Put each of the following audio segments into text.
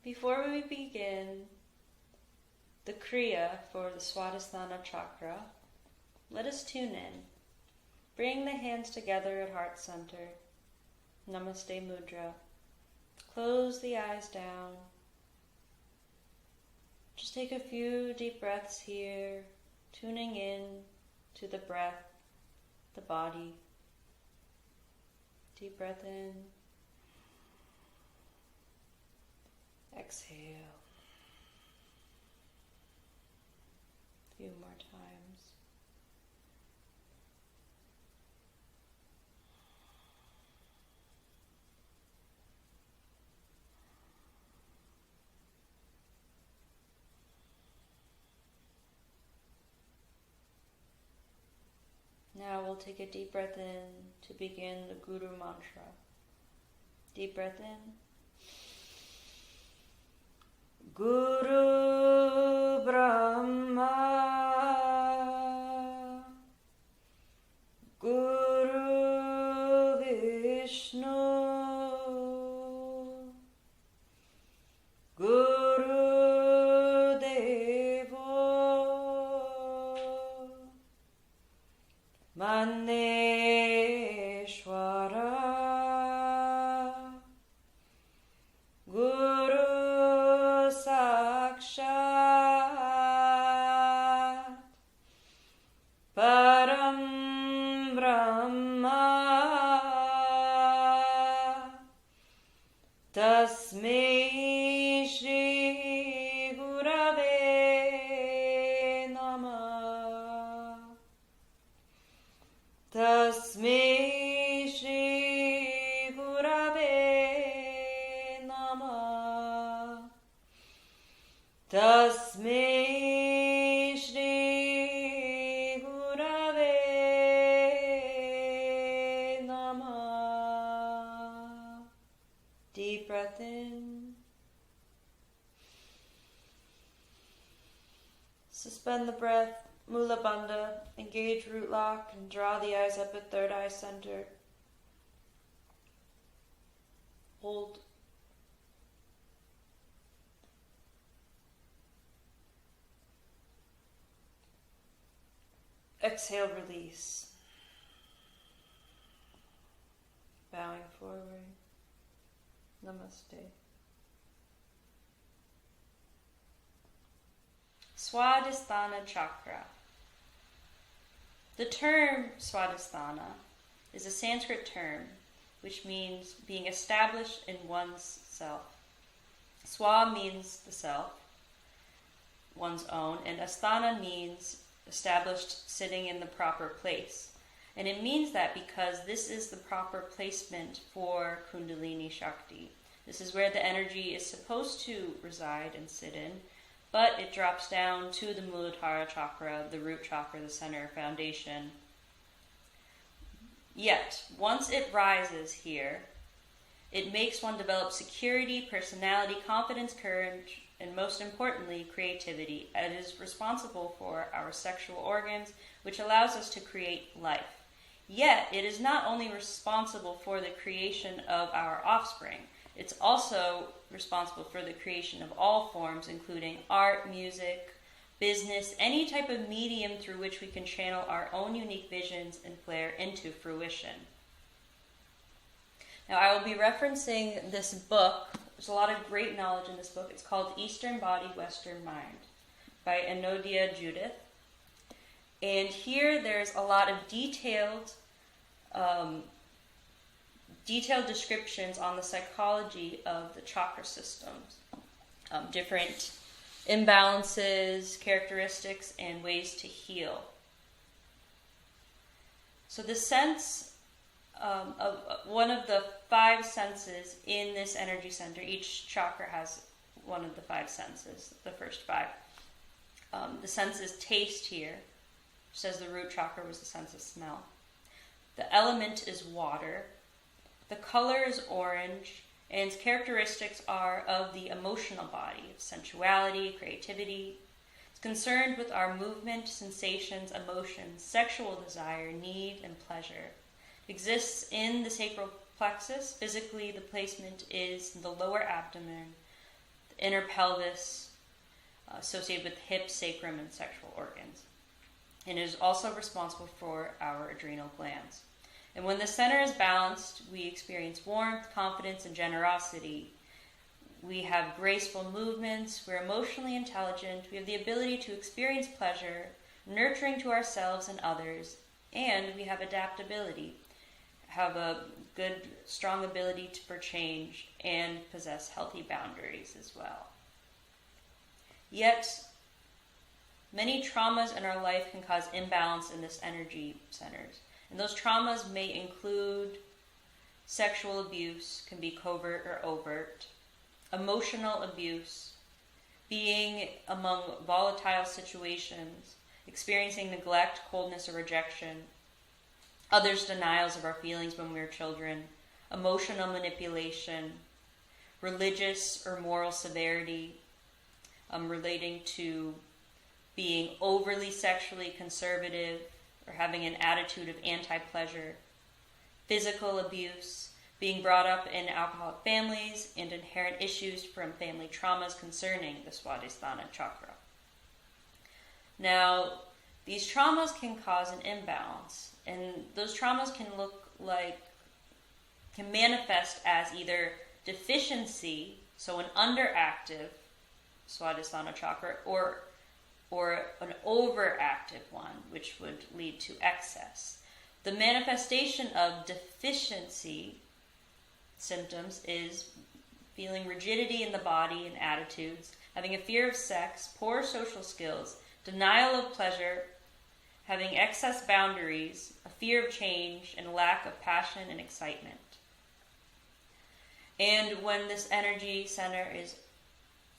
Before we begin the Kriya for the Swadhisthana Chakra, let us tune in. Bring the hands together at heart center. Namaste Mudra. Close the eyes down. Just take a few deep breaths here, tuning in to the breath, the body. Deep breath in. Exhale. A few more times. Now we'll take a deep breath in to begin the Guru Mantra. Deep breath in. Guru Brahma, Guru Vishnu, Guru Devo, Maneshwara, Guru Sakshat Param Brahma Tasmai Shri Gurave Namah Tasmai Shri Gurave Namah Tasmai Shri Gurave Namah. Deep breath in. Suspend the breath, Mula Bandha, engage root lock and draw the eyes up at third eye center. Hold. Exhale, release. Bowing forward. Namaste. Swadhisthana Chakra. The term Swadhisthana is a Sanskrit term which means being established in one's self. Swa means the self, one's own, and asthana means established, sitting in the proper place. And it means that because this is the proper placement for Kundalini Shakti. This is where the energy is supposed to reside and sit in, but it drops down to the Muladhara Chakra, the root chakra, the center foundation. Yet, once it rises here, it makes one develop security, personality, confidence, courage, and most importantly, creativity. It is responsible for our sexual organs, which allows us to create life. Yet, it is not only responsible for the creation of our offspring, it's also responsible for the creation of all forms, including art, music, business, any type of medium through which we can channel our own unique visions and flair into fruition. Now, I will be referencing this book. There's a lot of great knowledge in this book. It's called Eastern Body, Western Mind by Enodia Judith. And here there's a lot of detailed descriptions on the psychology of the chakra systems, different imbalances, characteristics, and ways to heal. So the sense of one of the five senses in this energy center, each chakra has one of the five senses, the first five. The sense is taste here, says the root chakra was the sense of smell. The element is water. The color is orange, and its characteristics are of the emotional body, of sensuality, creativity. It's concerned with our movement, sensations, emotions, sexual desire, need, and pleasure. It exists in the sacral plexus. Physically, the placement is the lower abdomen. the inner pelvis, associated with hips, sacrum, and sexual organs. And it is also responsible for our adrenal glands. And when the center is balanced, we experience warmth, confidence, and generosity. We have graceful movements, we're emotionally intelligent, we have the ability to experience pleasure, nurturing to ourselves and others, and we have adaptability, have a good, strong ability for change, and possess healthy boundaries as well. Yet, many traumas in our life can cause imbalance in this energy centers. And those traumas may include sexual abuse, can be covert or overt, emotional abuse, being among volatile situations, experiencing neglect, coldness, or rejection, others' denials of our feelings when we were children, emotional manipulation, religious or moral severity, relating to being overly sexually conservative or having an attitude of anti-pleasure, physical abuse, being brought up in alcoholic families, and inherent issues from family traumas concerning the Swadhisthana Chakra. Now, these traumas can cause an imbalance, and those traumas can manifest as either deficiency, so an underactive Swadhisthana Chakra, or an overactive one, which would lead to excess. The manifestation of deficiency symptoms is feeling rigidity in the body and attitudes, having a fear of sex, poor social skills, denial of pleasure, having excess boundaries, a fear of change, and a lack of passion and excitement. And when this energy center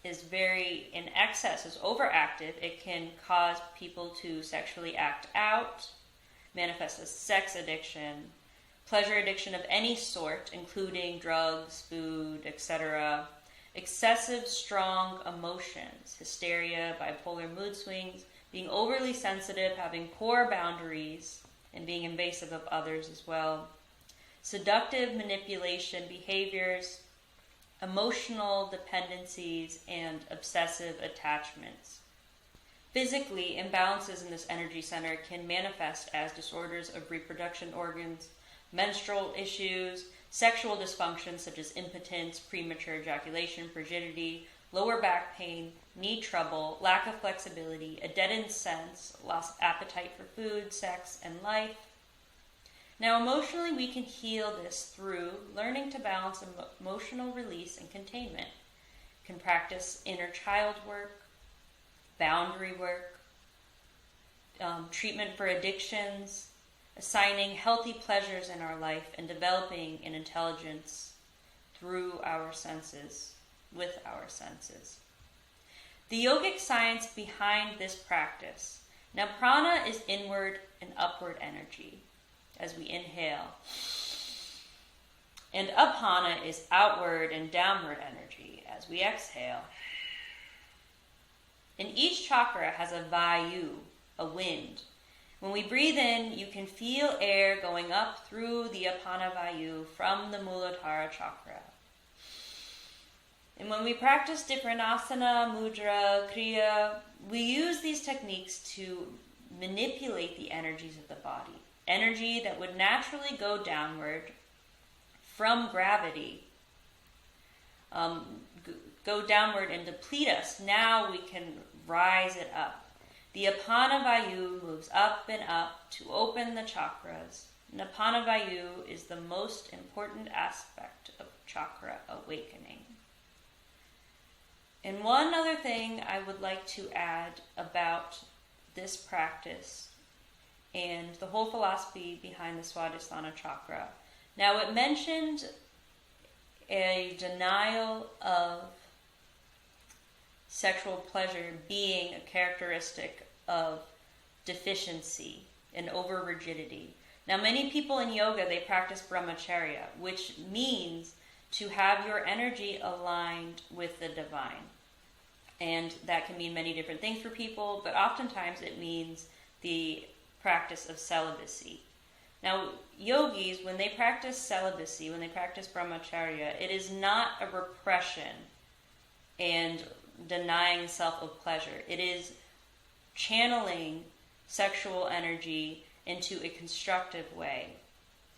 is very in excess, is overactive, it can cause people to sexually act out, manifest as sex addiction, pleasure addiction of any sort, including drugs, food, etc., excessive strong emotions, hysteria, bipolar mood swings, being overly sensitive, having poor boundaries, and being invasive of others as well, seductive manipulation behaviors, emotional dependencies, and obsessive attachments. Physically, imbalances in this energy center can manifest as disorders of reproduction organs, menstrual issues, sexual dysfunction such as impotence, premature ejaculation, frigidity, lower back pain, knee trouble, lack of flexibility, a deadened sense, loss of appetite for food, sex, and life. Now, emotionally, we can heal this through learning to balance emotional release and containment. We can practice inner child work, boundary work, treatment for addictions, assigning healthy pleasures in our life, and developing an intelligence through our senses, with our senses. The yogic science behind this practice. Now, prana is inward and upward energy as we inhale. And apana is outward and downward energy as we exhale. And each chakra has a vayu, a wind. When we breathe in, you can feel air going up through the apana vayu from the Muladhara chakra. And when we practice different asana, mudra, kriya, we use these techniques to manipulate the energies of the body. Energy that would naturally go downward from gravity, go downward and deplete us. Now we can rise it up. The apana vayu moves up and up to open the chakras. And apana vayu is the most important aspect of chakra awakening. And one other thing I would like to add about this practice and the whole philosophy behind the Swadhisthana Chakra. Now, it mentioned a denial of sexual pleasure being a characteristic of deficiency and over-rigidity. Now, many people in yoga, they practice brahmacharya, which means to have your energy aligned with the divine. And that can mean many different things for people, but oftentimes it means the practice of celibacy. Now, yogis, when they practice celibacy, when they practice brahmacharya, it is not a repression and denying self of pleasure. It is channeling sexual energy into a constructive way.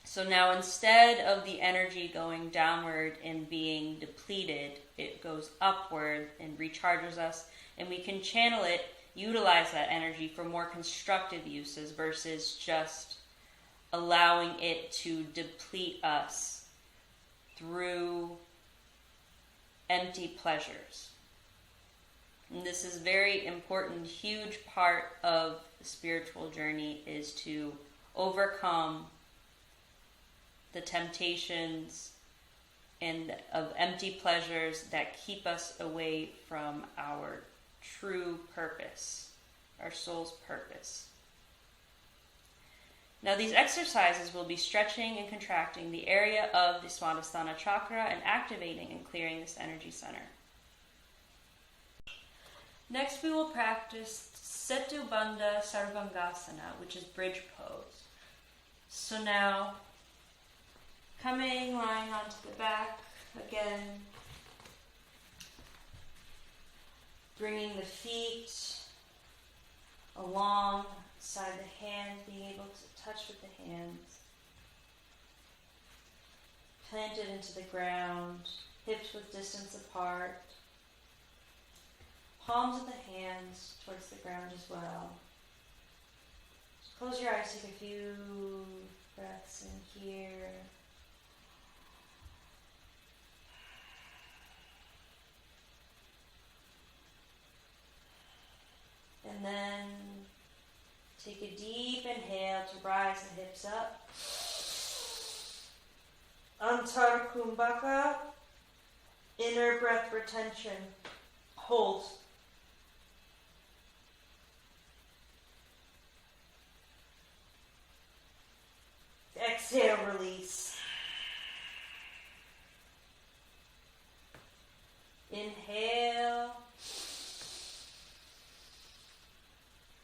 So now instead of the energy going downward and being depleted, it goes upward and recharges us, and we can channel it, utilize that energy for more constructive uses versus just allowing it to deplete us through empty pleasures. And this is very important, huge part of the spiritual journey is to overcome the temptations and of empty pleasures that keep us away from our true purpose, our soul's purpose. Now these exercises will be stretching and contracting the area of the Swadhisthana Chakra and activating and clearing this energy center. Next we will practice Setu Bandha Sarvangasana, which is bridge pose. So now, lying onto the back again, bringing the feet alongside the hands, being able to touch with the hands, planted into the ground, hips width distance apart, palms of the hands towards the ground as well. Just close your eyes, take a few breaths in here. And then take a deep inhale to rise the hips up. Antar Kumbhaka, inner breath retention. Hold. Exhale, release. Inhale.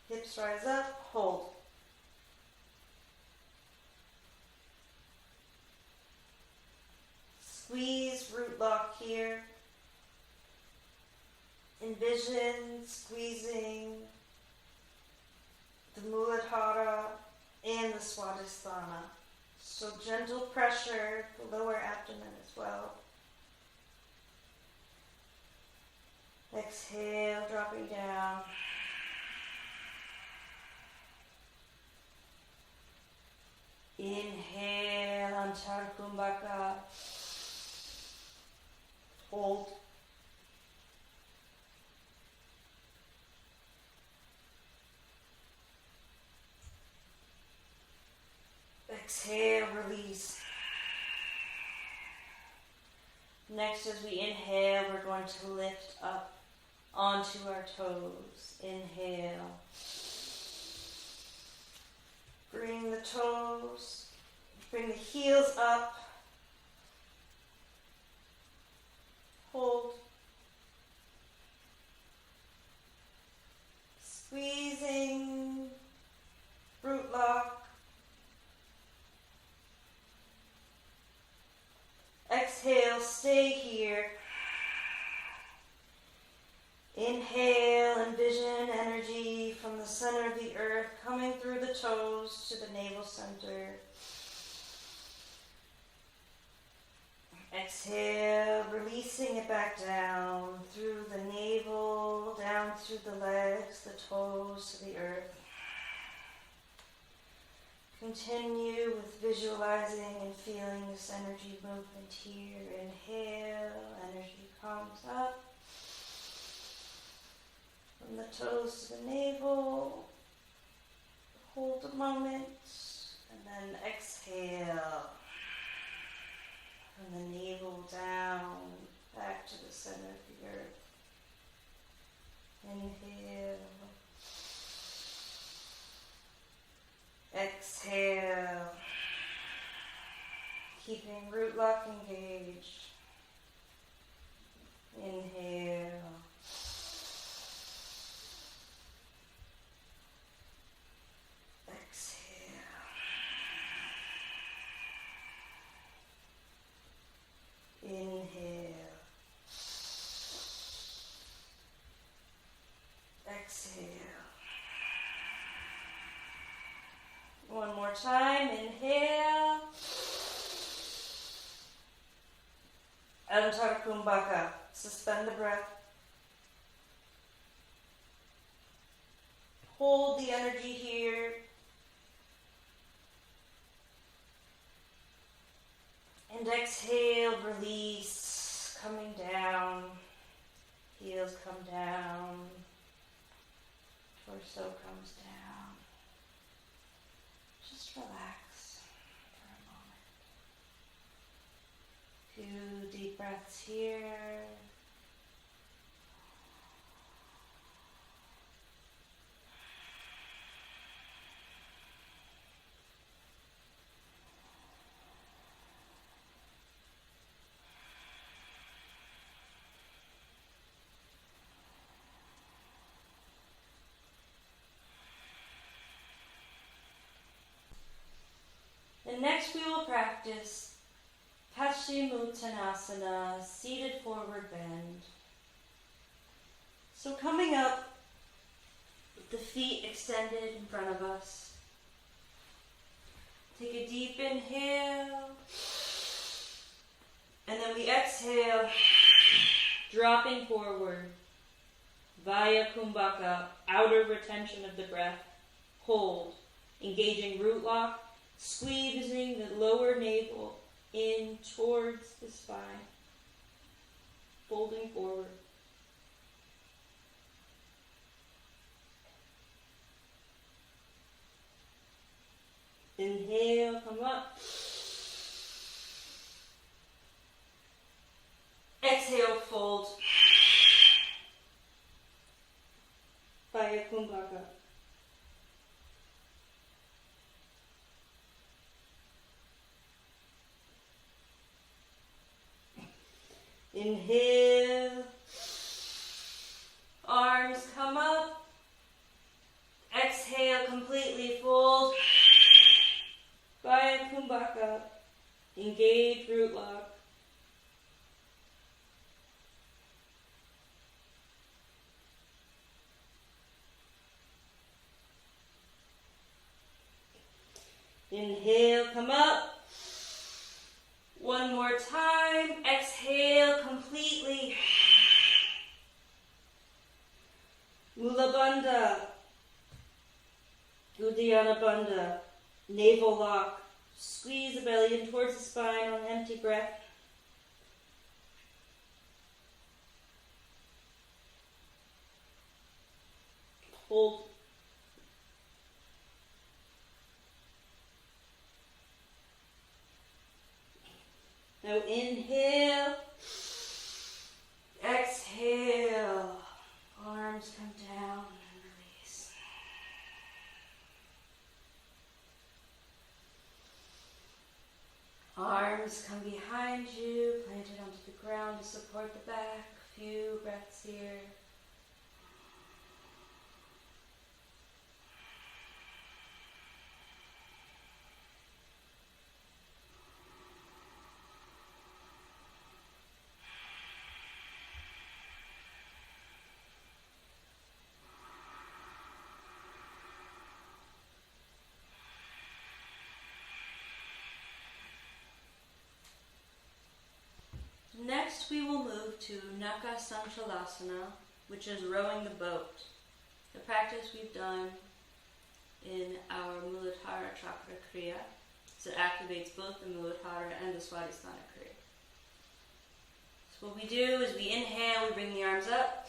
Hips rise up, hold. Squeeze, root lock here. Envision squeezing the Muladhara and the Swadhisthana. So gentle pressure, the lower abdomen as well. Exhale, dropping down. Inhale, Antar Kumbhaka. Hold. Exhale, release. Next, as we inhale, we're going to lift up onto our toes. Inhale. Bring the toes, bring the heels up. Hold. Squeezing, root lock. Exhale, stay here. Inhale, envision energy from the center of the earth coming through the toes to the navel center. Exhale, releasing it back down through the navel, down through the legs, the toes to the earth. Continue with visualizing and feeling this energy movement here. Inhale, energy comes up. From the toes to the navel, hold a moment, and then exhale. From the navel down, back to the center of the earth. Inhale. Exhale. Keeping root lock engaged. Inhale. Inhale. exhale. One more time, inhale. Antara Kumbhaka, suspend the breath. Hold the energy here. And exhale, release, coming down. Heels come down. Torso comes down. Just relax for a moment. 2 deep breaths here. And next we will practice Paschimottanasana, seated forward bend. So coming up with the feet extended in front of us. Take a deep inhale. And then we exhale, dropping forward via Kumbhaka, outer retention of the breath. Hold, engaging root lock. Squeezing the lower navel in towards the spine, folding forward. Inhale, come up. Exhale, fold. Via Kumbhaka. Inhale, arms come up, exhale, completely fold, via Kumbhaka, engage root lock. Inhale, come up. One more time. Exhale completely. Mula Bandha. Uddiyana Bandha. Navel lock. Squeeze the belly in towards the spine on empty breath. Hold. Now inhale, exhale, arms come down and release. Arms come behind you, planted onto the ground to support the back. Few breaths here. Next we will move to nakasana, which is rowing the boat. The practice we've done in our Muladhara Chakra Kriya. So it activates both the Muladhara and the Swadhisthana Kriya. So what we do is we inhale, we bring the arms up,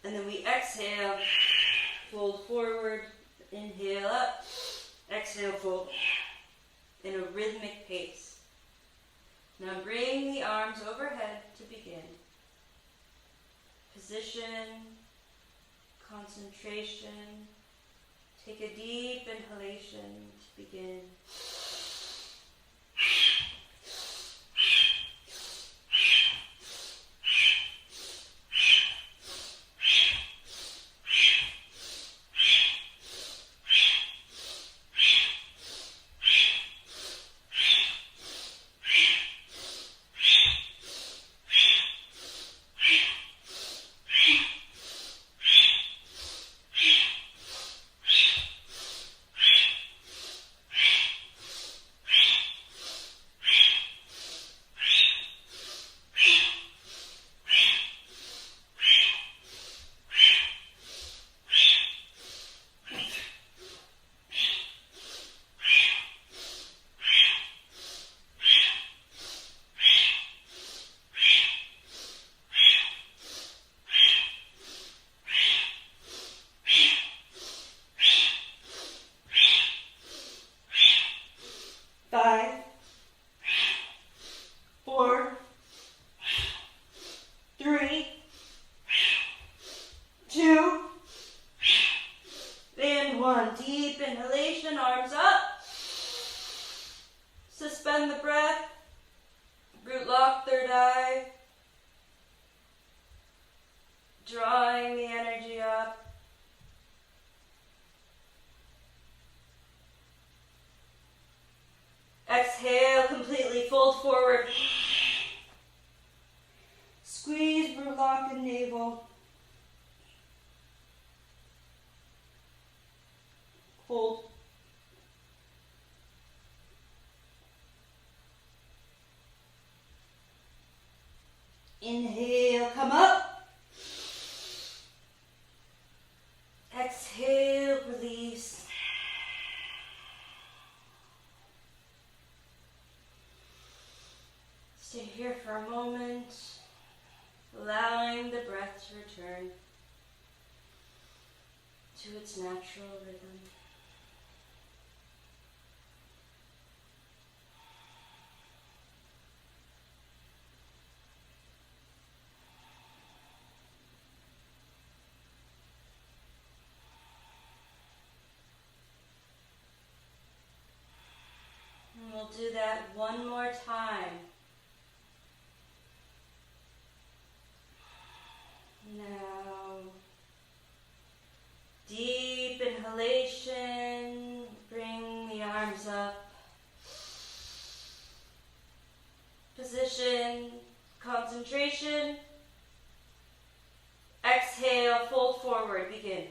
and then we exhale, fold forward, inhale up, exhale, fold, in a rhythmic pace. Now bring the arms overhead to begin. Position, concentration. Take a deep inhalation to begin. drawing the energy up. Exhale, completely fold forward. Squeeze, root lock, and navel. Hold. Inhale, come up. Exhale, release. Stay here for a moment, allowing the breath to return to its natural rhythm. And we'll do that one more time. Now, deep inhalation, bring the arms up. Position, concentration. Exhale, fold forward, begin.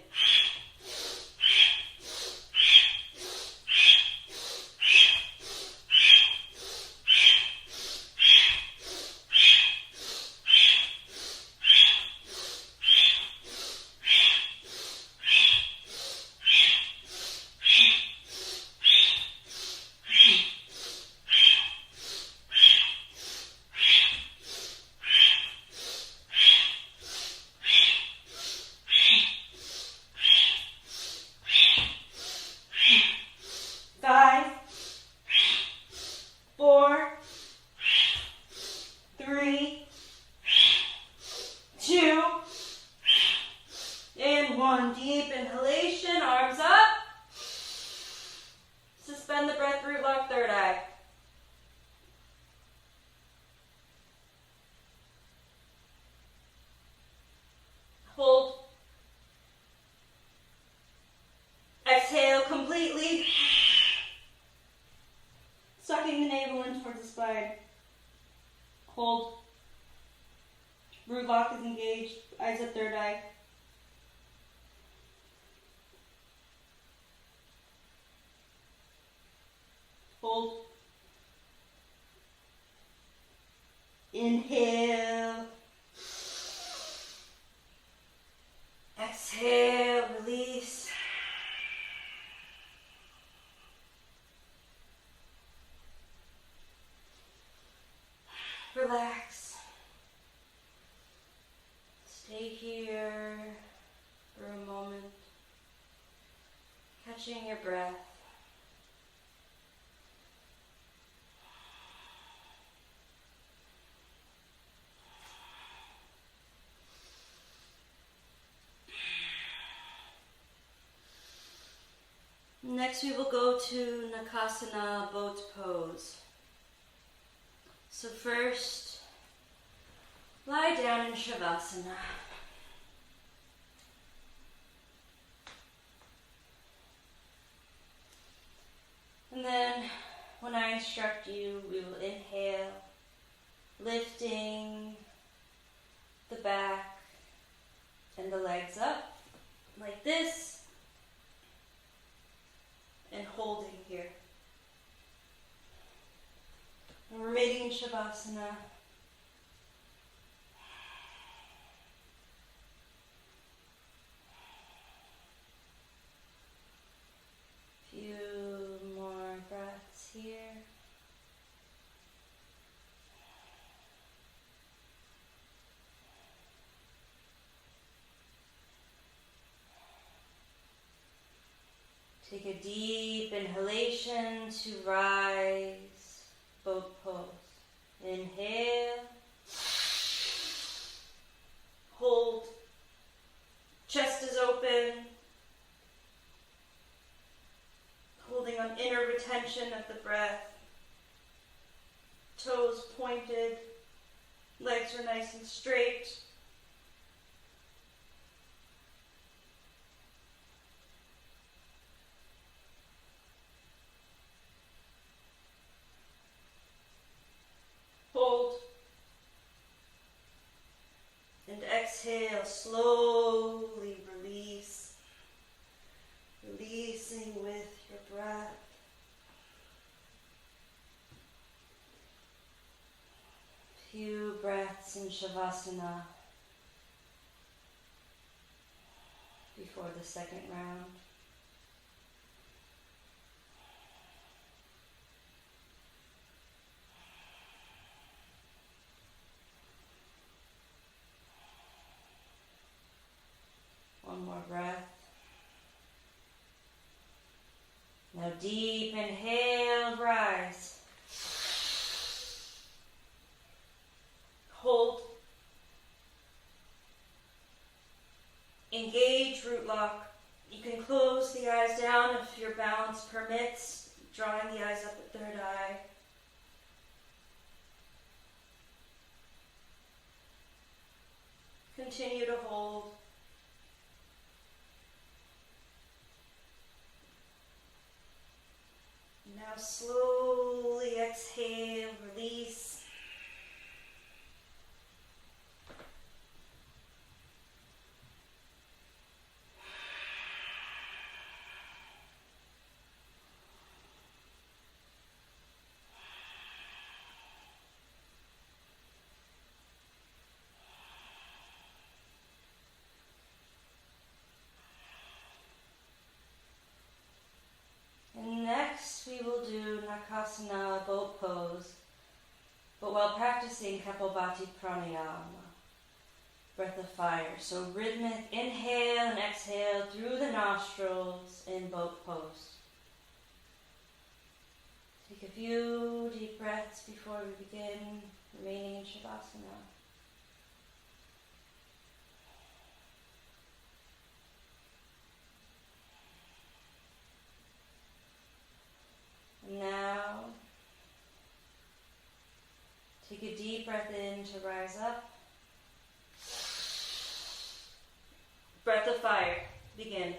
Hold. Exhale completely. Sucking the navel in towards the spine. Hold. Root lock is engaged. Eyes at third eye. Hold. Inhale. Exhale, release. Relax. Stay here for a moment, catching your breath. Next we will go to nakasana, boat pose. So first, lie down in shavasana. And then, when I instruct you, we will inhale, lifting the back and the legs up, like this. And holding here. And we're remaining in Shavasana. Few more breaths here. Take a deep inhalation to rise, boat pose. Inhale. Hold. Chest is open. Holding on inner retention of the breath. Toes pointed. Legs are nice and straight. exhale, slowly release. Releasing with your breath. Few breaths in Shavasana before the second round. One more breath. Now deep inhale, rise. Hold. Engage root lock. You can close the eyes down if your balance permits, drawing the eyes up at third eye. Continue to hold. Now slowly exhale, release. And next we will do nakasana, boat pose, but while practicing Kapalbhati pranayama, breath of fire. So rhythmic inhale and exhale through the nostrils in boat pose. Take a few deep breaths before we begin, remaining in Shavasana. Now, take a deep breath in to rise up. Breath of fire, begin.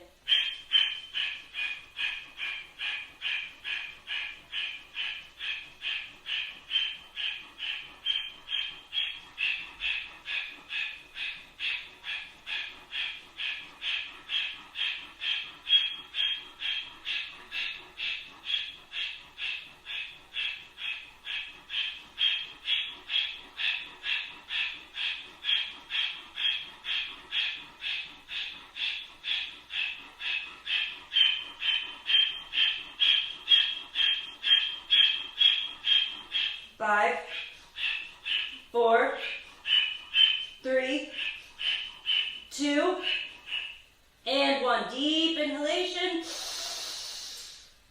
Five, 4, 3, 2, and 1. Deep inhalation.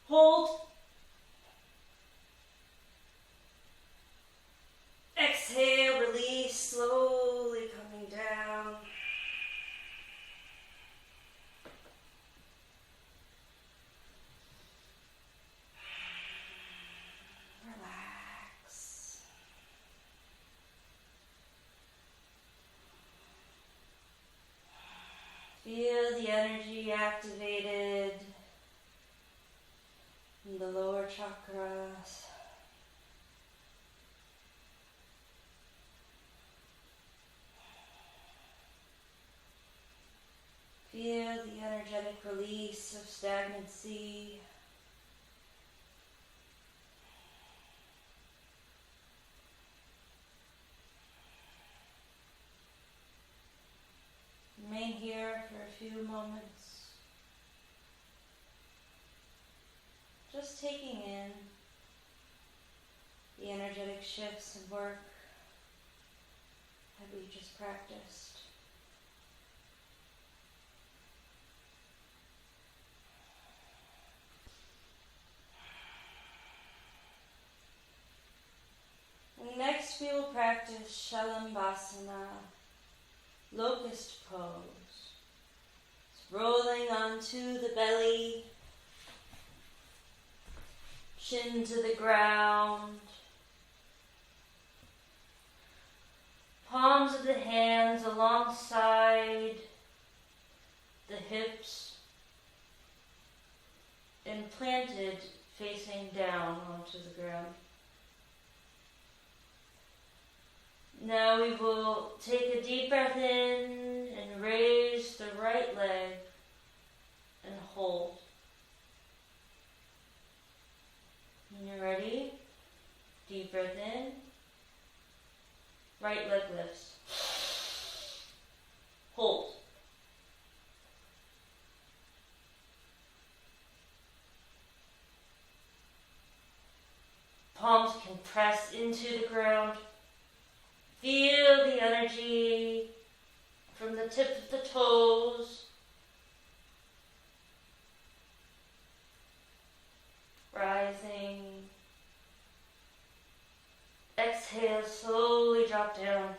Hold. Exhale, release, slowly coming down. Feel the energy activated in the lower chakras. Feel the energetic release of stagnancy. Remain here for a few moments, just taking in the energetic shifts and work that we just practiced. And next we will practice Shalambhasana, locust pose. It's rolling onto the belly, chin to the ground, palms of the hands alongside the hips and planted facing down onto the ground. Now we will take a deep breath in the right leg and hold. When you're ready, deep breath in. Right leg lifts. Hold. Palms can press into the ground. Feel the energy from the tip of the toes. Rising. Exhale, slowly drop down.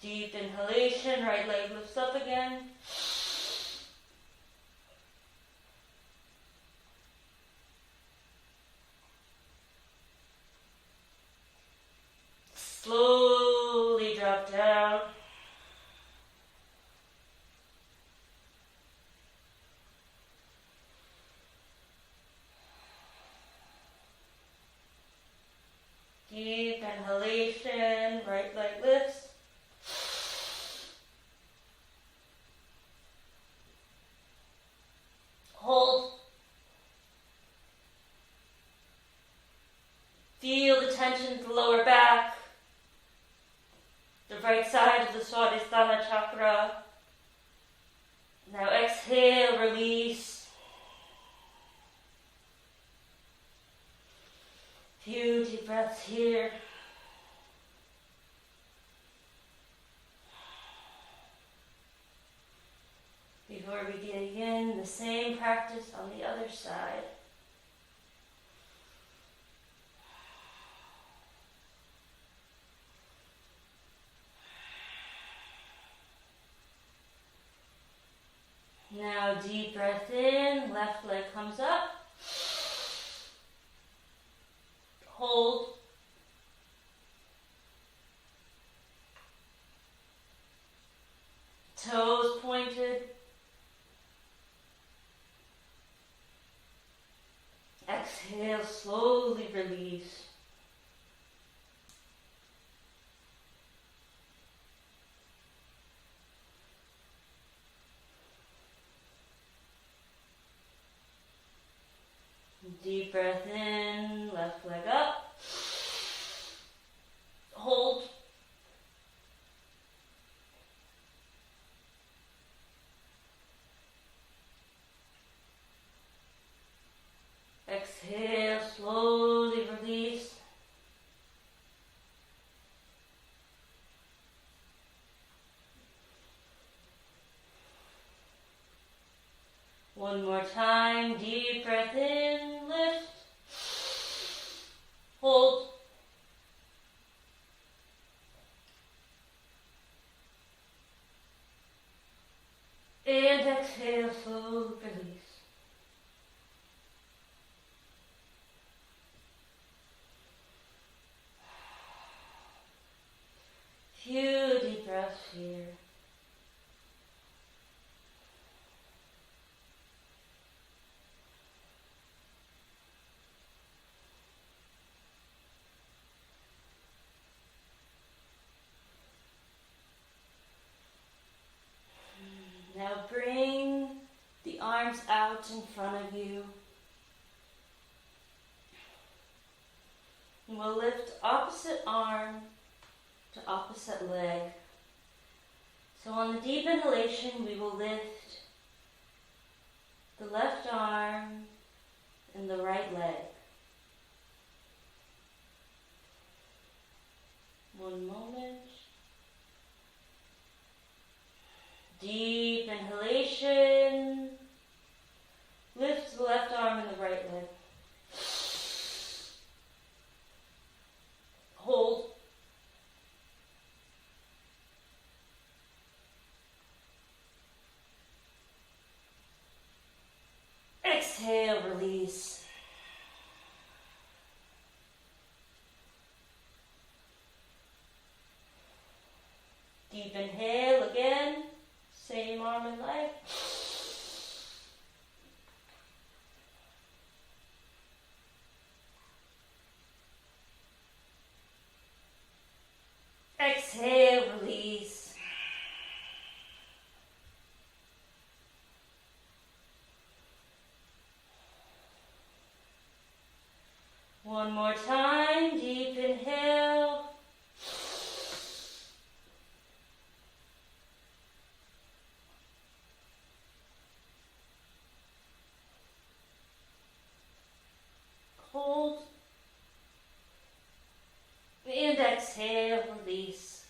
Deep inhalation, right leg lifts up again. Slowly drop down. Deep inhalation, right leg lifts. Hold. Feel the tension in the lower back, the right side of the Swadhisthana Chakra. Now exhale, release. Few deep breaths here. Before we begin the same practice on the other side. Now deep breath in, left leg comes up. Hold. Toes pointed. Exhale, slowly release. Deep breath in, left leg up. Hold. Exhale, slowly release. One more time, deep breath in, lift, hold, and exhale, slowly release. Few deep breaths here. Now bring the arms out in front of you. And we'll lift opposite arm to opposite leg. So on the deep inhalation, we will lift the left arm and the right leg. One moment. Deep inhalation. Lift the left arm and the right leg. Hold. Exhale, release. Deep inhale again. Same arm and leg. One more time, deep inhale. Hold. And exhale, release.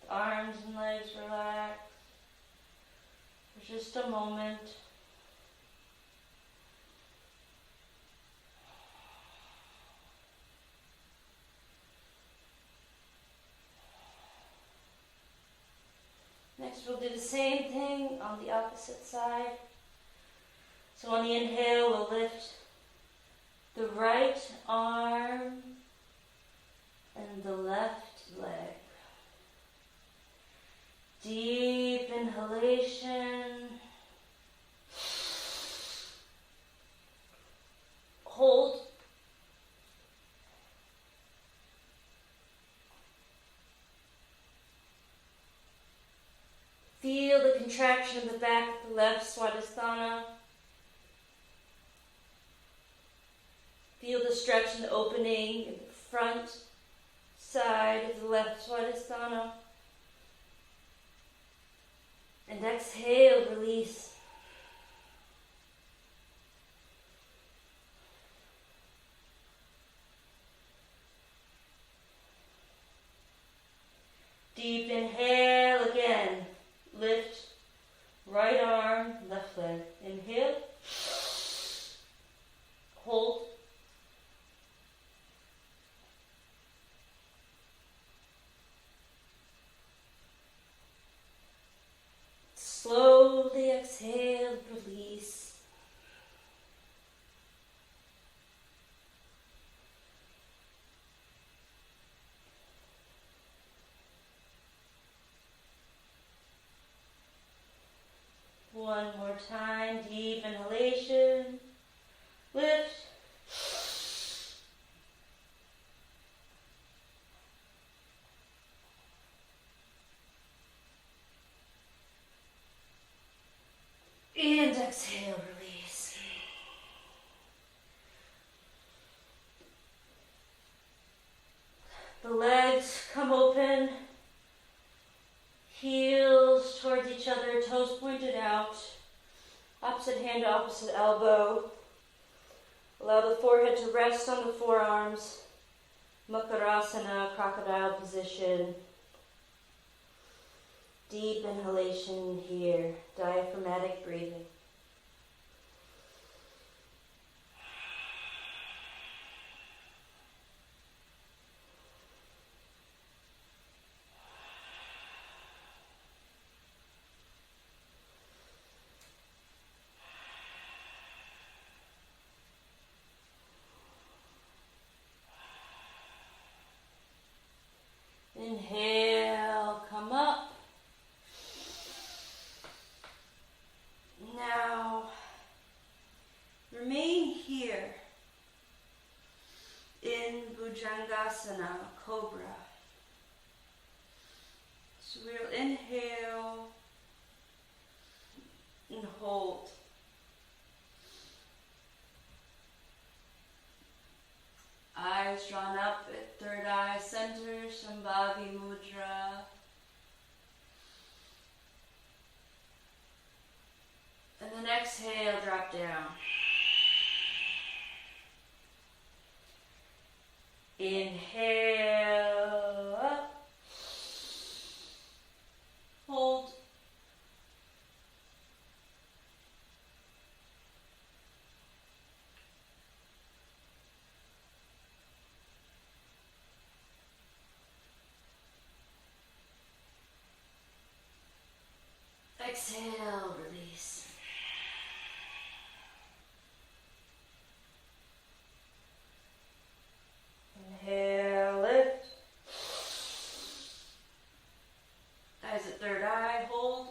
The arms and legs relax. For just a moment. Next we'll do the same thing on the opposite side. So on the inhale we'll lift the right arm and the left leg. Deep inhalation. Hold. Feel the contraction of the back of the left Swadhisthana. Feel the stretch and the opening in the front side of the left Swadhisthana. And exhale, release. Deep inhale again. Lift right arm, left leg. Inhale. Hold. Slowly exhale, release. One more time, deep inhalation. Lift. And exhale, release. The legs come open, heels towards each other, toes pointed out, opposite hand to opposite elbow. Allow the forehead to rest on the forearms, makarasana, crocodile position. Deep inhalation here, diaphragmatic breathing. Inhale, come up. Now, remain here in Bhujangasana, cobra. So we'll inhale and hold. Eyes drawn up at third eye center, Shambhavi mudra. And then exhale, drop down. Inhale, up. Hold. Exhale, release. Inhale, lift. Eyes at third eye, hold.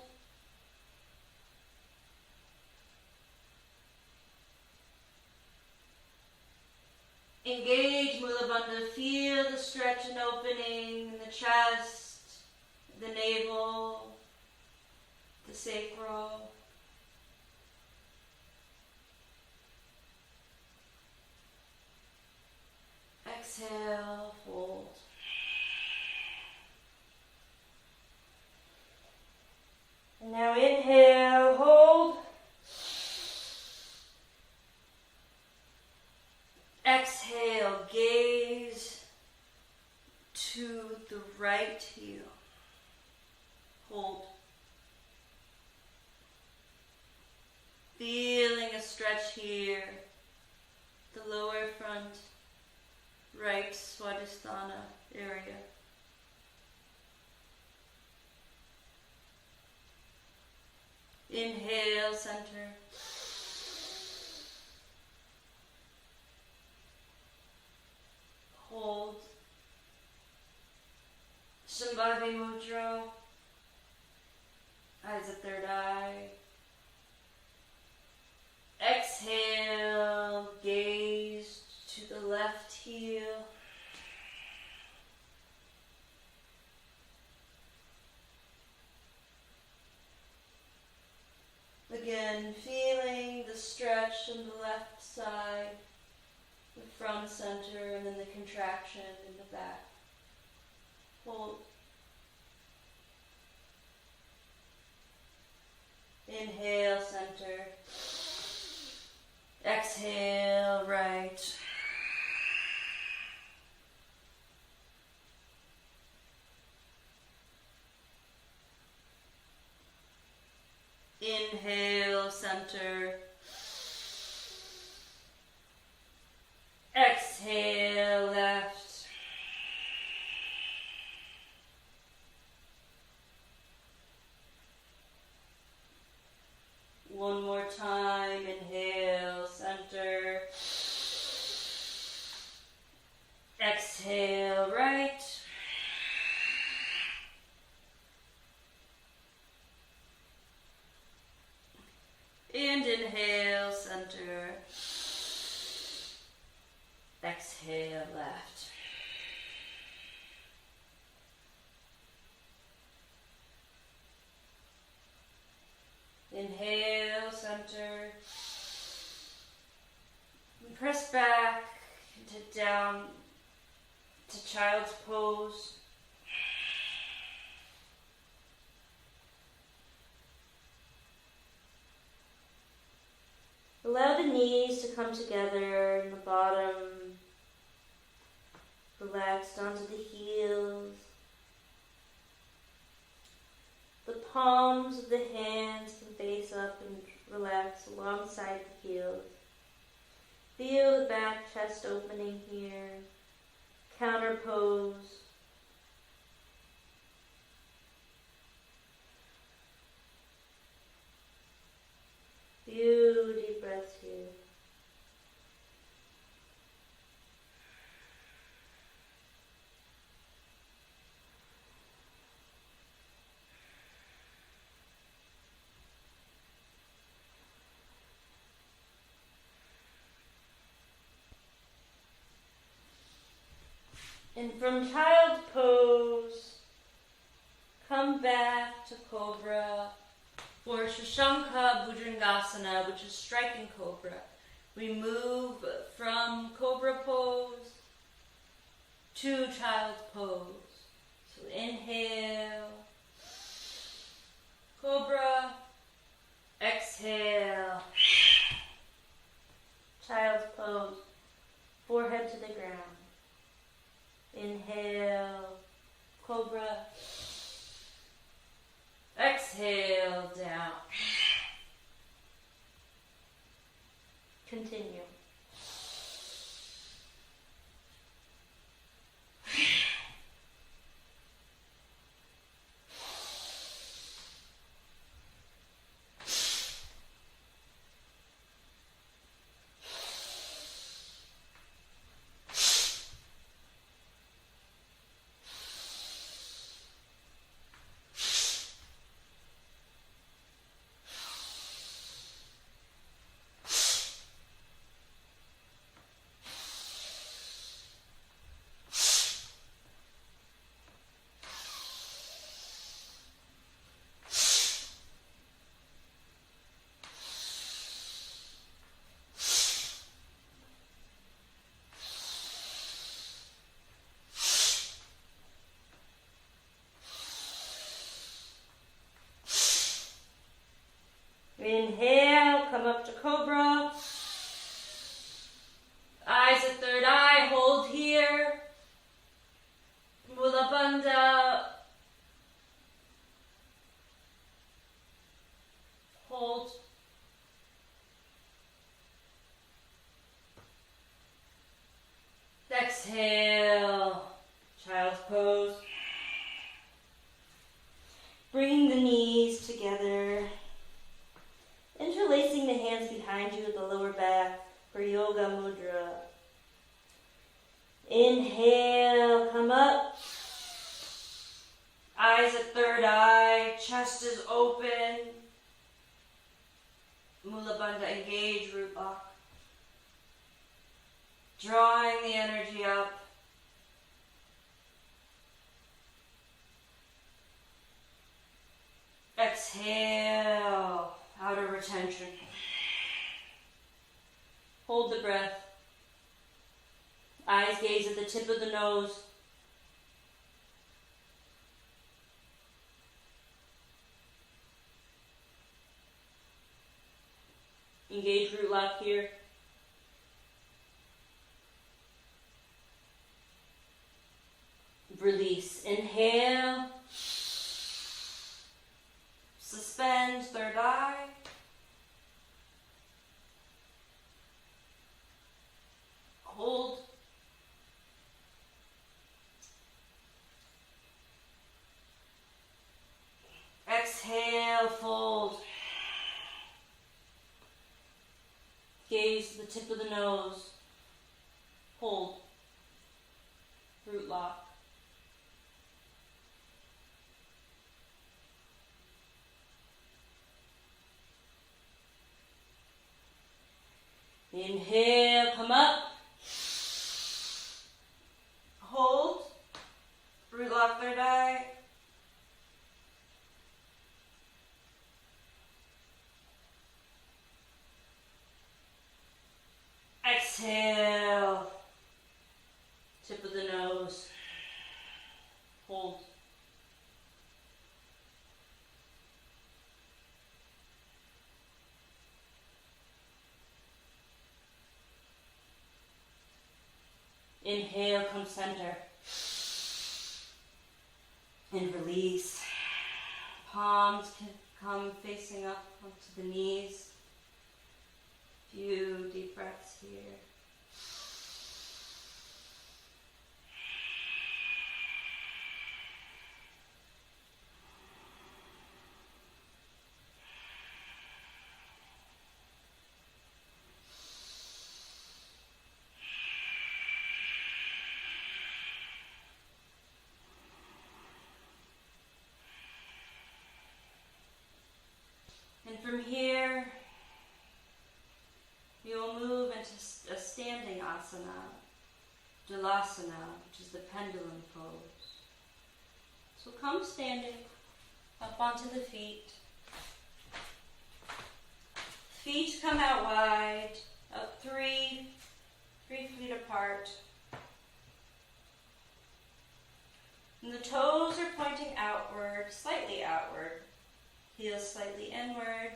Engage Mula Bandha. Feel the stretch and opening in the chest, the navel, the sacral. Exhale, hold. And now inhale, hold. Exhale, gaze to the right heel. Hold. Feeling a stretch here, the lower front, right Swadhisthana area. Inhale, center. Hold. Shambhavi mudra. Eyes at third eye. Exhale, gaze to the left heel. Again, feeling the stretch on the left side, the front center, and then the contraction in the back. Hold. Inhale, center. Exhale, right. Inhale, center. Exhale, left. One more time. Inhale, center. Exhale, right. And inhale, center. Exhale, left. Inhale, center. And press back into down to child's pose. Allow the knees to come together and the bottom relaxed onto the heels. The palms of the hands can face up and relax alongside the heels. Feel the back chest opening here. Counter pose. Few deep breaths here. And from child's pose, come back to cobra, or Shashanka Bhujangasana, which is striking cobra. We move from cobra pose to child's pose. So inhale, cobra, exhale, child's pose, forehead to the ground. Inhale, cobra, exhale, down. Continue. Inhale, come up to cobra. Eyes at third eye, hold here. Mula bandha. Hold. Exhale, child's pose. Bringing the knees together. Interlacing the hands behind you at the lower back for yoga mudra. Inhale, come up. Eyes at third eye, chest is open. Mula bandha, engage, root lock. Drawing the energy up. Exhale, outer retention. Hold the breath. Eyes gaze at the tip of the nose. Engage root lock here. Release. Inhale. Suspend third eye. Hold. Exhale, fold. Gaze the tip of the nose. Hold. Root lock. Inhale, come up. Hold. Root lock third eye. Exhale. Tip of the nose. Hold. Inhale, come center. And release. Palms can come facing up onto the knees. Few deep breaths here. And from here, you will move into a standing asana, dalasana, which is the pendulum pose. So come standing up onto the feet. Feet come out wide, up 3 feet apart. And the toes are pointing outward, slightly outward. Heels slightly inward.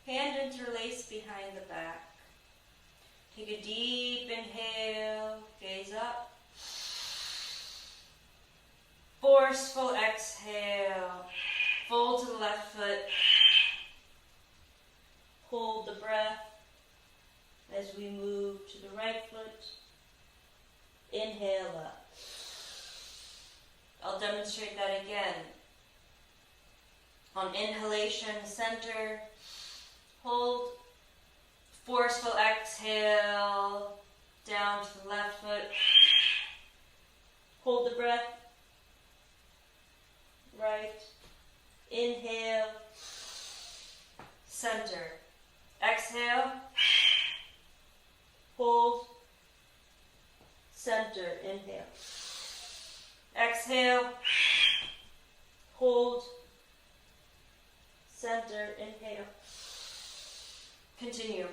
Hand interlaced behind the back. Take a deep inhale, gaze up. Forceful exhale. Fold to the left foot. Hold the breath as we move to the right foot. Inhale up. I'll demonstrate that again. On inhalation, center. Hold. Forceful exhale. Down to the left foot. Hold the breath. Right. Inhale. Center. Exhale. Hold. Center. Inhale. Exhale. Hold. Center. Inhale. Continue.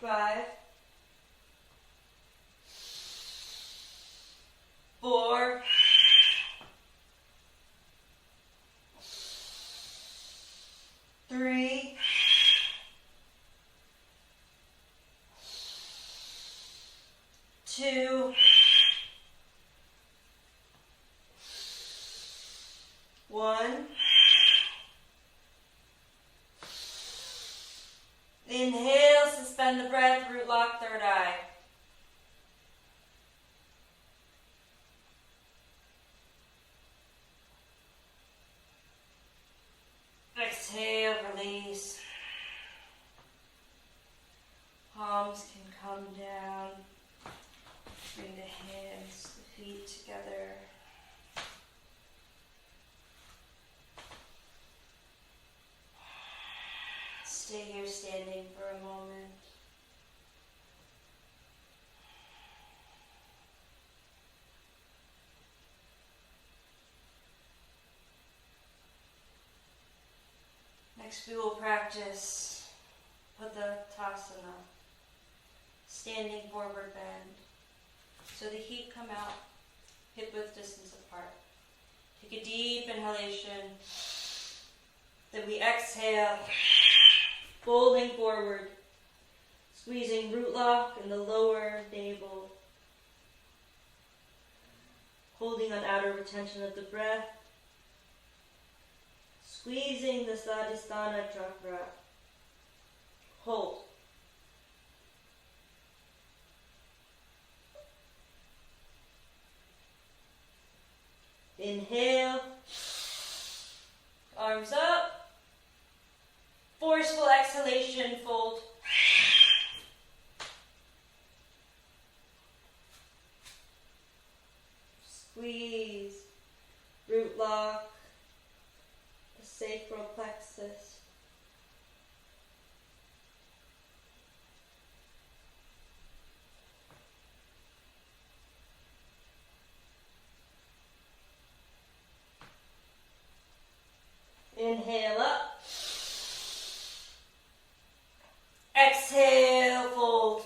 5, 4, 3, 2, 1. Inhale, suspend the breath, root lock, third eye. Exhale, release. Palms can come down. Bring the hands, the feet together. Stay here standing for a moment. Next we will practice Swadhisthana, standing forward bend. So the feet come out, hip width distance apart. Take a deep inhalation. Then we exhale, folding forward, squeezing root lock in the lower navel, holding on outer retention of the breath, squeezing the Swadhisthana Chakra. Hold. Inhale, arms up, forceful exhalation, fold. Squeeze, root lock, the sacral plexus. Inhale up. Exhale, fold.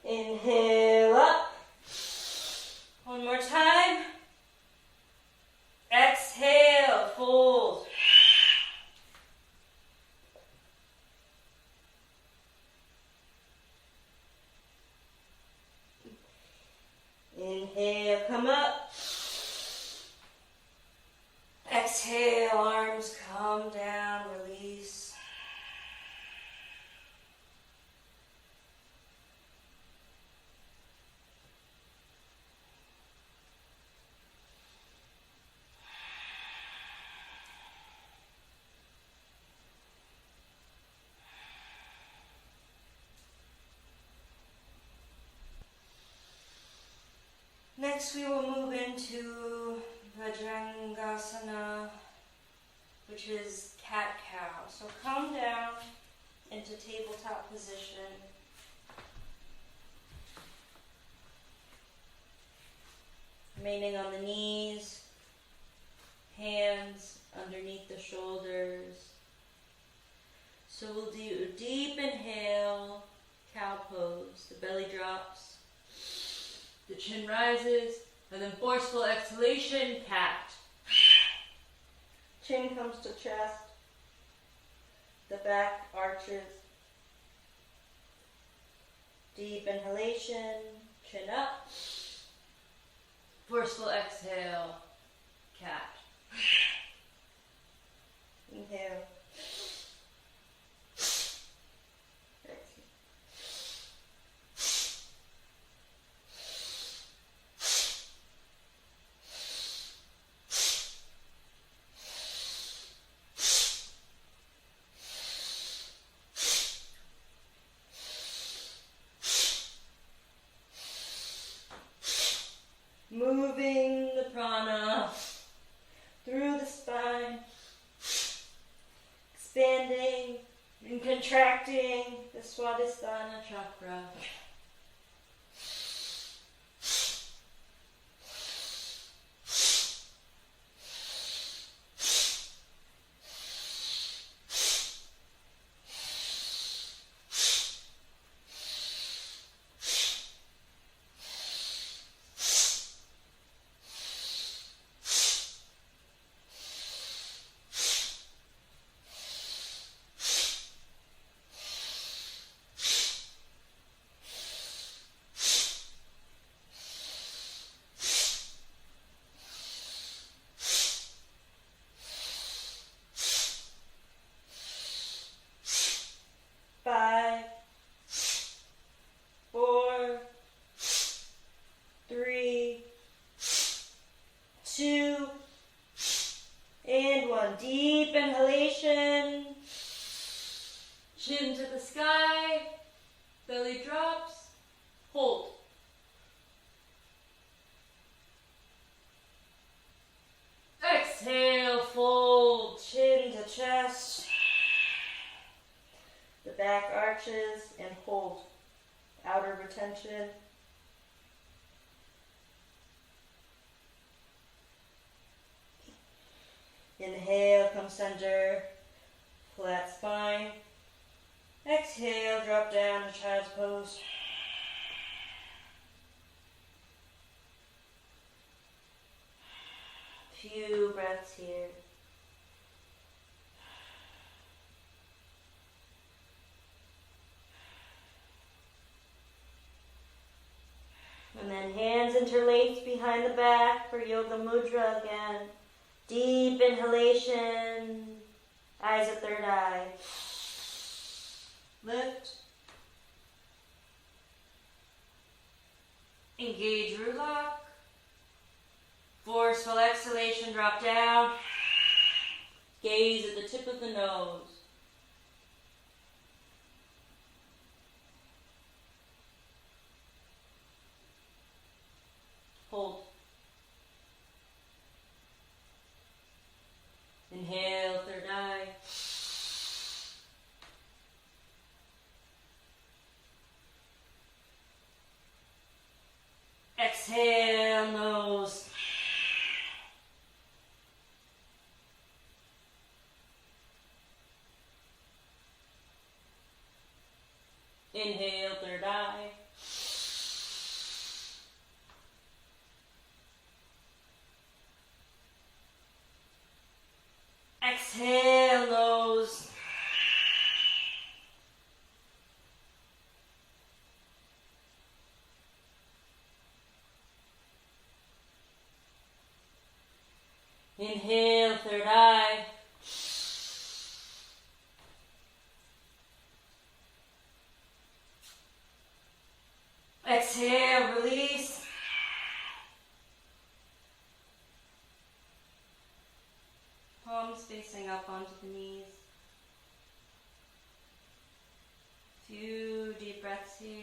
Inhale up. One more time. Exhale, fold. Inhale, come up. Exhale, arms come down, release. Next we will move into Vajrangasana, which is cat-cow. So come down into tabletop position. Remaining on the knees, hands underneath the shoulders. So we'll do a deep inhale, cow pose. The belly drops. The chin rises, and then forceful exhalation, cat. Chin comes to chest. The back arches. Deep inhalation, chin up. Forceful exhale, cat. Inhale. Moving the prana through the spine, expanding and contracting the Swadhisthana Chakra. drops. Hold. Exhale, fold, chin to chest. The back arches and hold. Outer retention. Inhale, come center, flat spine. Exhale, drop down to child's pose. Few breaths here. And then hands interlaced behind the back for yoga mudra again. Deep inhalation, eyes at third eye. Lift. Engage root lock. Forceful exhalation, drop down. Gaze at the tip of the nose. Hold. Inhale, third eye. Exhale, nose. Inhale, third eye. Exhale, nose. Inhale, third eye. Exhale, release. Palms facing up onto the knees. Few deep breaths here.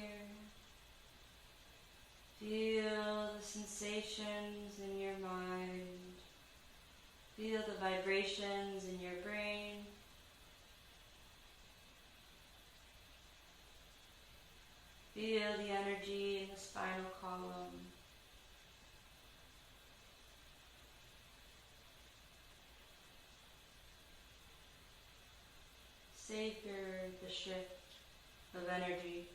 Feel the sensations in your mind. Feel the vibrations in your brain. Feel the energy in the spinal column. Savor the shift of energy.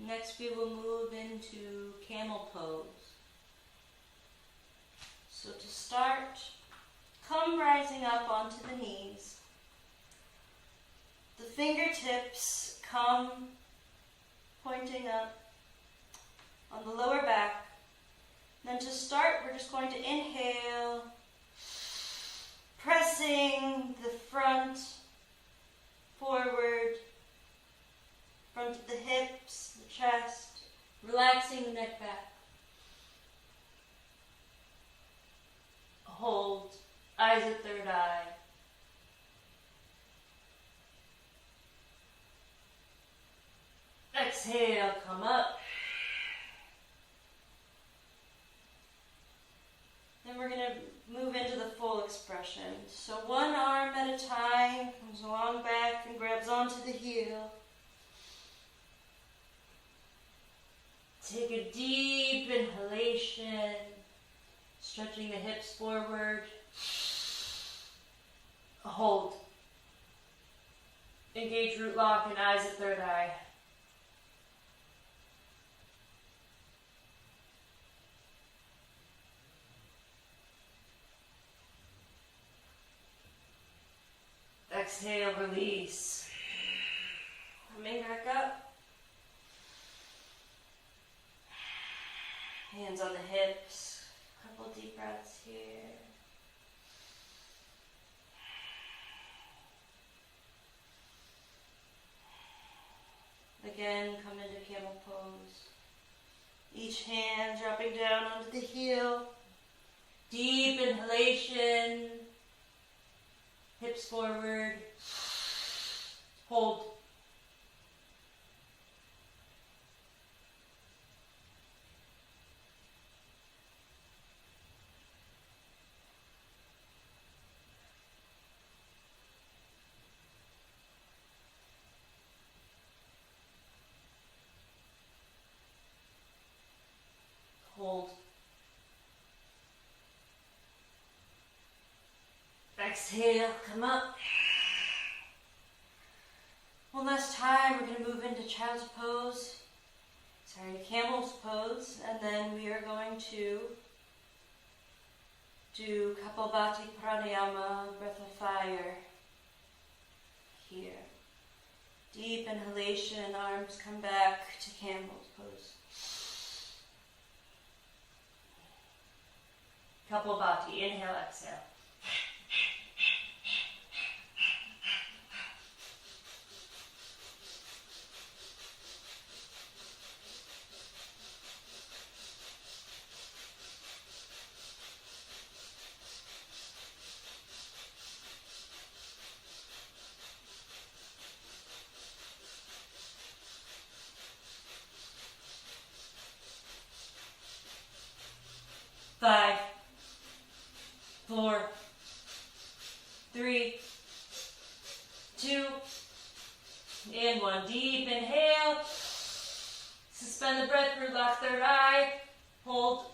Next we will move into camel pose. So to start, come rising up onto the knees. The fingertips come pointing up on the lower back. Then to start, we're just going to inhale, pressing the front forward, front of the hips, the chest, relaxing the neck back. Hold, eyes at third eye. Exhale, come up. Then we're going to move into the full expression. So one arm at a time comes along back and grabs onto the heel. Take a deep inhalation, stretching the hips forward. Hold. Engage root lock and eyes at third eye. Exhale, release. Coming back up. Hands on the hips. Couple deep breaths here. Again, come into camel Each hand dropping down onto the heel. Deep inhalation. Hips forward. Hold. Hold. Exhale, come up. One last time, we're going to move into child's pose. Camel's pose. And then we are going to do Kapalbhati Pranayama, breath of fire. Here. Deep inhalation, arms come back to camel's pose. Kapalbhati, inhale, exhale. Five, 4, 3, 2, and 1. Deep inhale. Suspend the breath, relax third eye. Hold.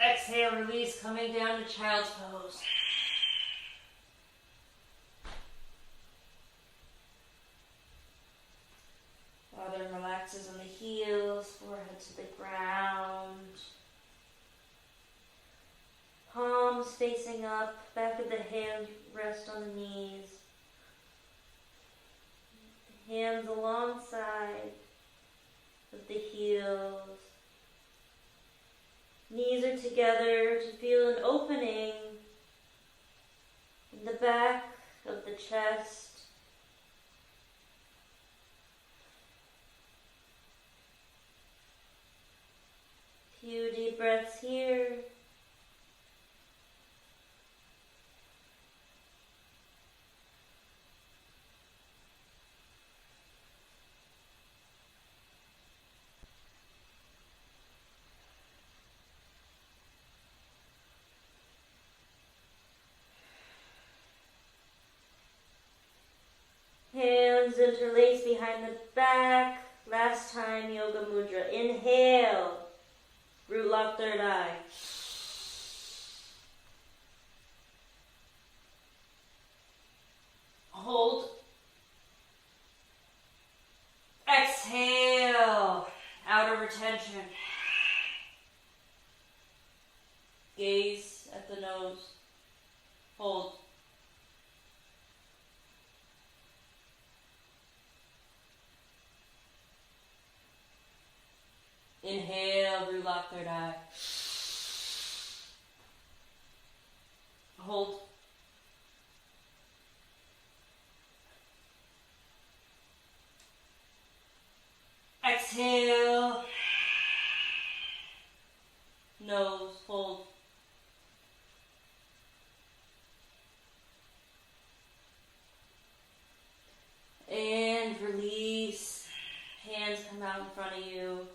Exhale, release, coming down to child's pose. Father relaxes on the heels, forehead to the ground. Palms facing up, back of the hand rest on the knees. Hands alongside of the heels. Knees are together to feel an opening in the back of the chest. Few deep breaths here. Hands interlace behind the back. Last time, yoga mudra. Inhale. Root lock third eye. Hold. Exhale. Outer retention. Gaze at the nose. Hold. Inhale, root lock third eye. Hold. Exhale. Nose, hold. And release. Hands come out in front of you.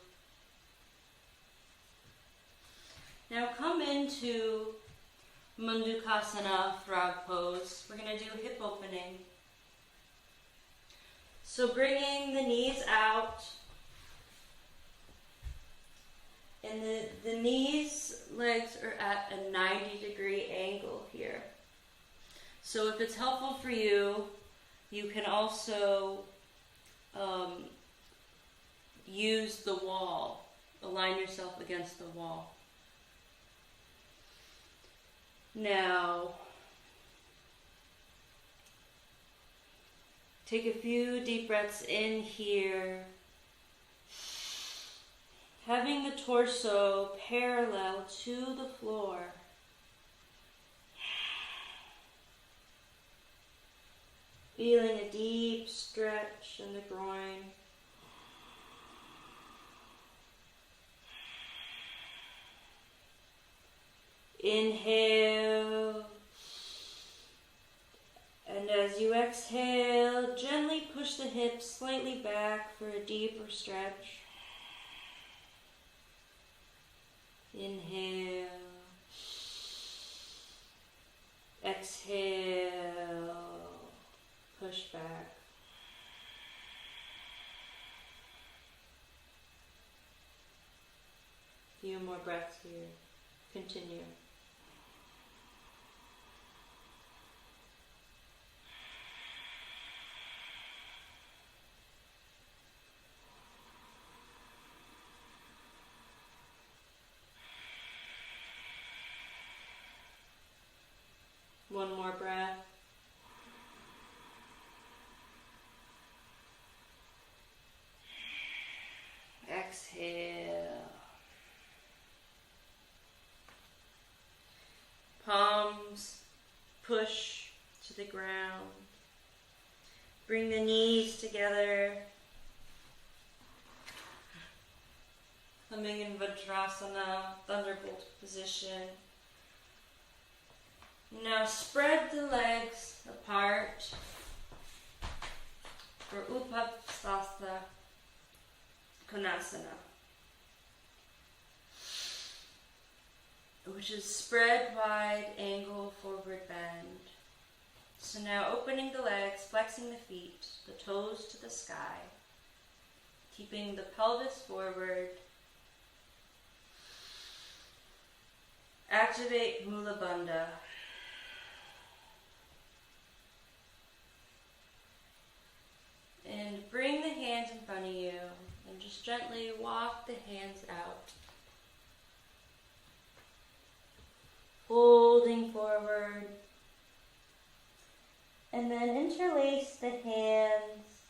Now come into Mundukasana, frog pose. We're going to do hip opening. So bringing the knees out. And the knees, legs are at a 90-degree angle here. So if it's helpful for you, you can also use the wall. Align yourself against the wall. Now, take a few deep breaths in here, having the torso parallel to the floor. Feeling a deep stretch in the groin. Inhale, and as you exhale, gently push the hips slightly back for a deeper stretch. Inhale, exhale, push back. Few more breaths here. Continue. One more breath. Exhale. Palms push to the ground. Bring the knees together. Coming in Vajrasana, thunderbolt position. Now spread the legs apart for Upasthasana Konasana, which is spread wide angle forward bend. So now opening the legs, flexing the feet, the toes to the sky, keeping the pelvis forward. Activate Mula Bandha. And bring the hands in front of you and just gently walk the hands out. Folding forward. And then interlace the hands.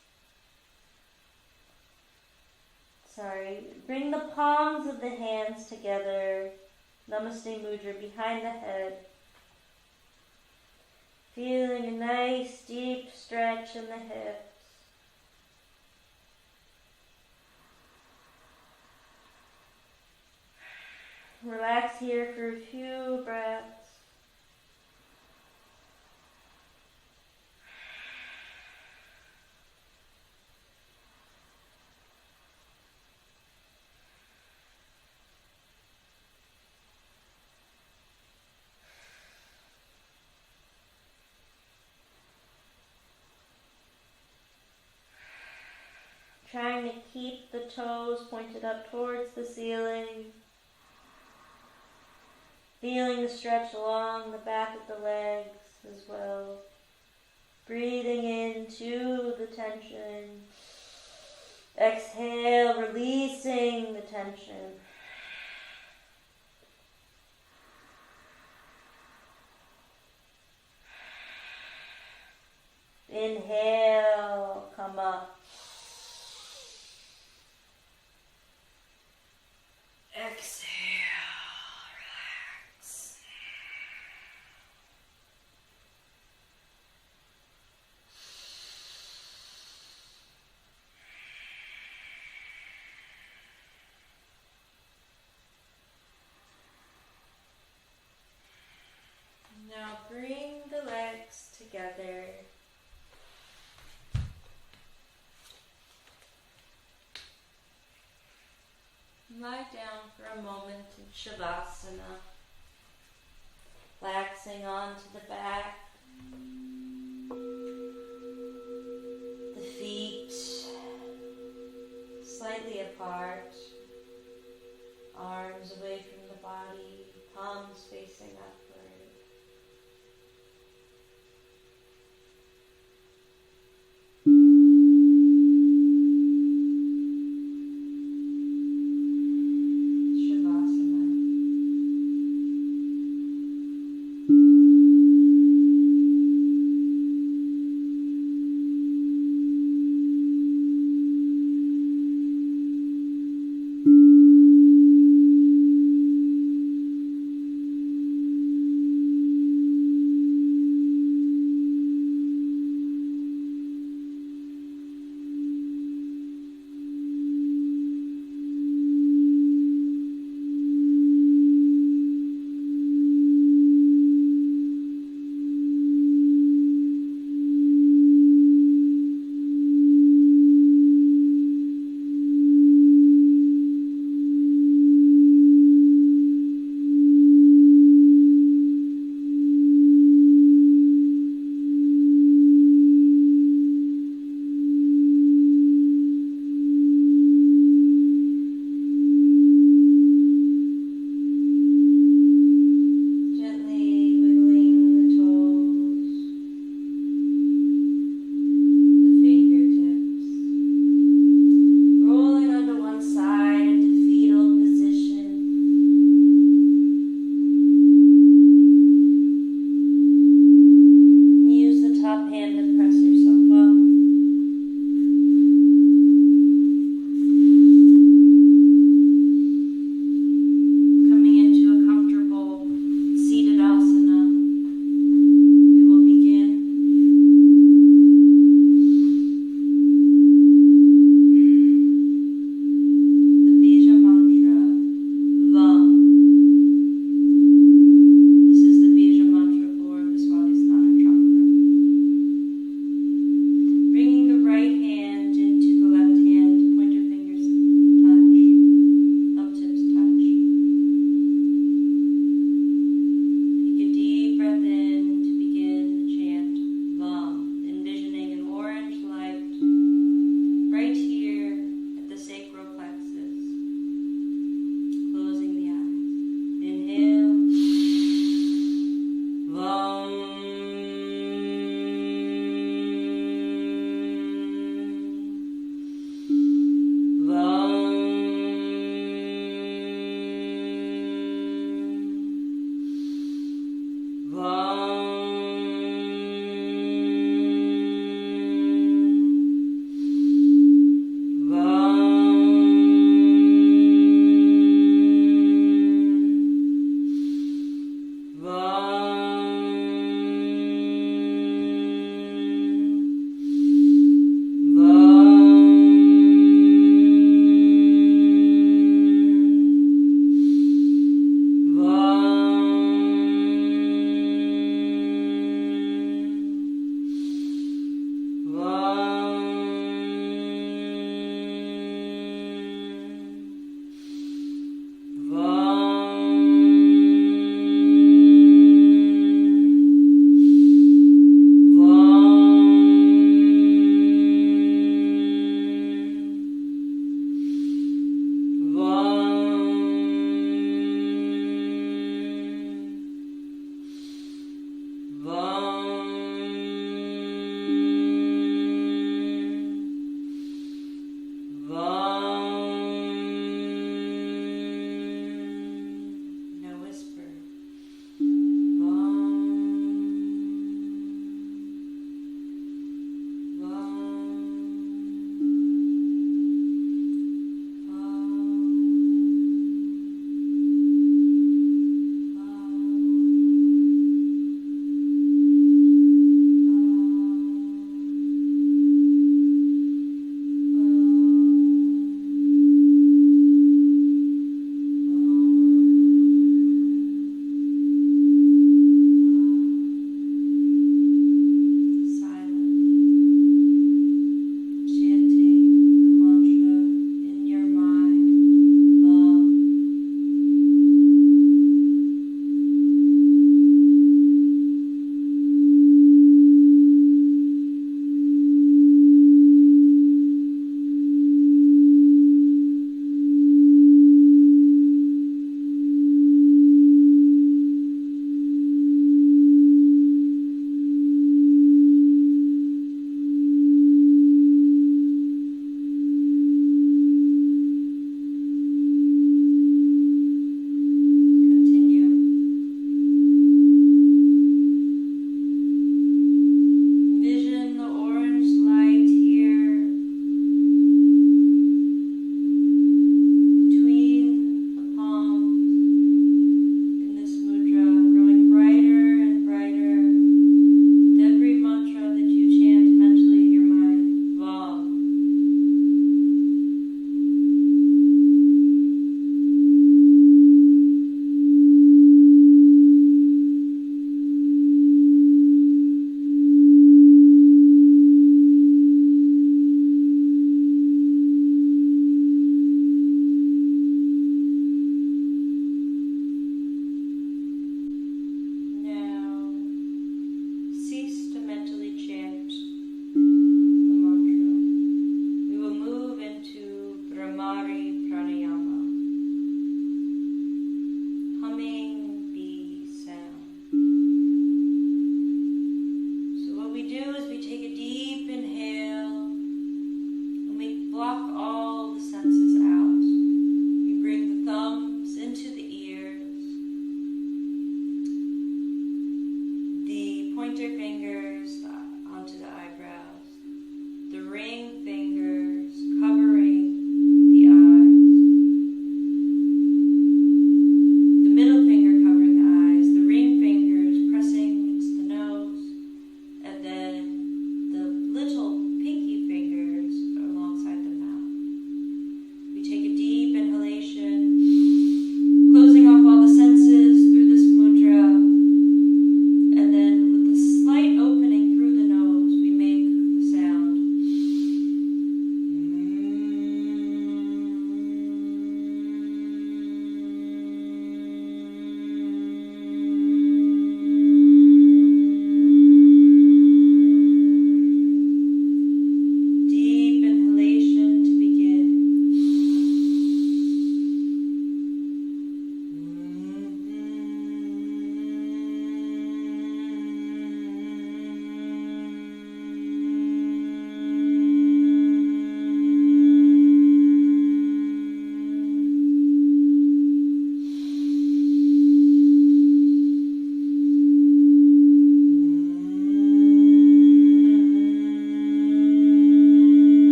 Bring the palms of the hands together. Namaste Mudra behind the head. Feeling a nice deep stretch in the hips. Relax here for a few breaths. Trying to keep the toes pointed up towards the ceiling. Feeling the stretch along the back of the legs as well. Breathing into the tension. Exhale, releasing the tension. Inhale, come up. Exhale. Now bring the legs together. Lie down for a moment in Shavasana, relaxing onto the back, the feet slightly apart, arms away from the body, palms facing upward.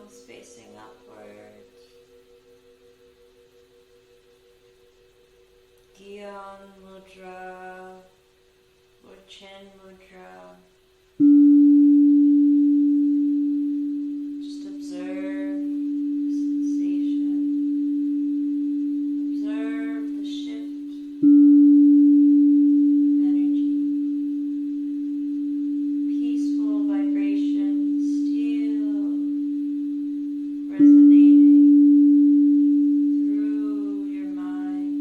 palms facing upward. Gyan mudra or chin mudra. Just observe sensation. Observe the shift of energy. Peaceful vibration still resonating through your mind.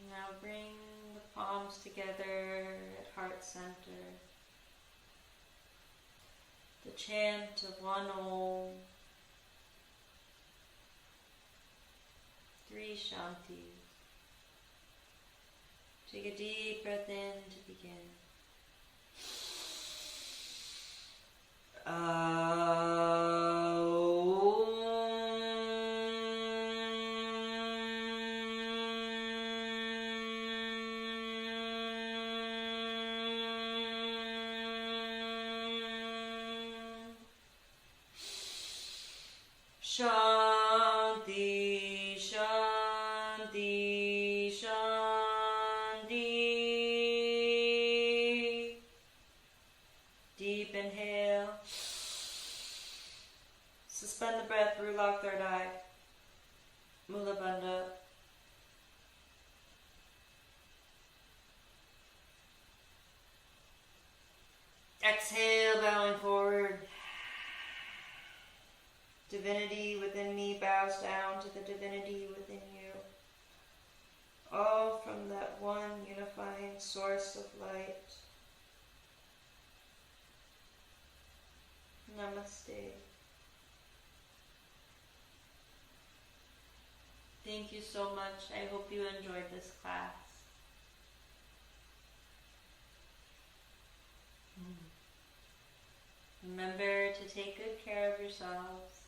Now bring the palms together at heart center. The chant of one Om, 3 Shantis. Take a deep breath in to begin. Shanti, Shanti, Shanti. Deep inhale. Suspend the breath, Rulak third eye. Mula Bandha. Exhale, bowing forward. Divinity within me bows down to the divinity within you. All from that one unifying source of light. Namaste. Thank you so much. I hope you enjoyed this class. Remember to take good care of yourselves.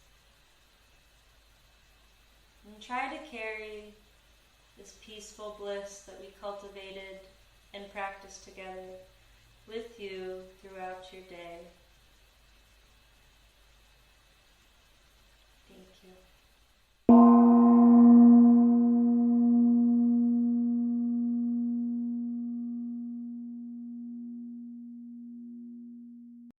And try to carry this peaceful bliss that we cultivated and practiced together with you throughout your day. Thank you.